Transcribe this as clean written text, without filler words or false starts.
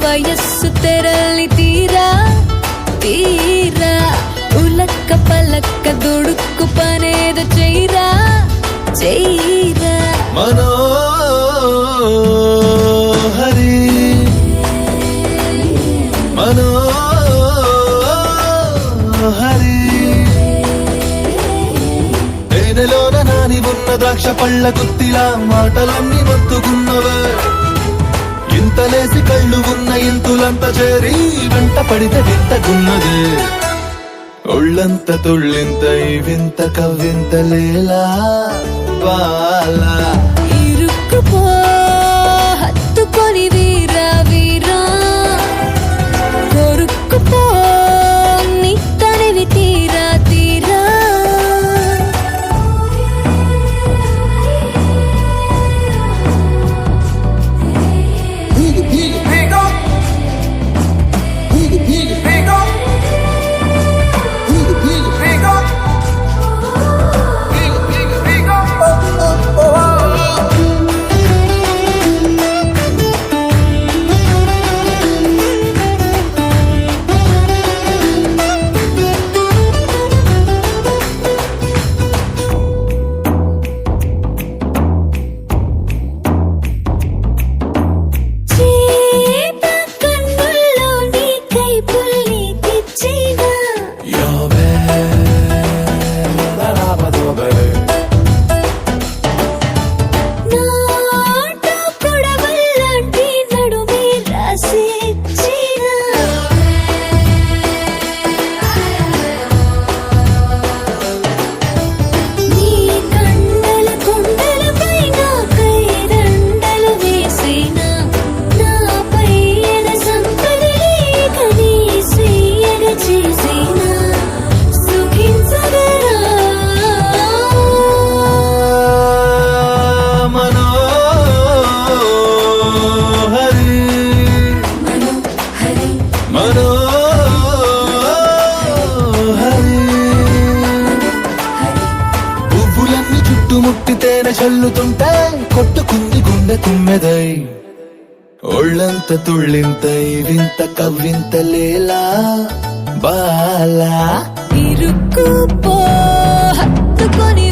ವಯಸ್ಸು ತೆರಳಿ ತೀರಾ ತೀರಾ ಉಲಕ್ಕ ಪಲಕ್ಕ ದುಡುಕು ಪನೇದ ಚೈರಾ ಚೈರಾ మనోహరి మనోహరి తేనెలోన నాని ఉన్న ద్రాక్ష పళ్ళ గుత్తిలా మాటలన్నీ మత్తుకున్నవే ఇంతలేసి కళ్ళు ఉన్న ఇంతులంత చేరి వెంట పడితే వింతగున్నదే ఒళ్ళంత తుళ్ళింత ఈ వింత కవ్వింత లేలా బాలా ఇరుక్కుపో హత్తుకొని వీరా వీరా కొరుక్కుపో నీ తనివి తీరా తీరా పువ్వులన్నీ చుట్టుముట్టితేనే చల్లుతుంటే కొట్టుకుంది గుండె తుమ్మెదై ఒళ్ళంత తుళ్ళింతై వింత కవ్వింత లేలా బాలా ఇరుక్కుపో హత్తుకొని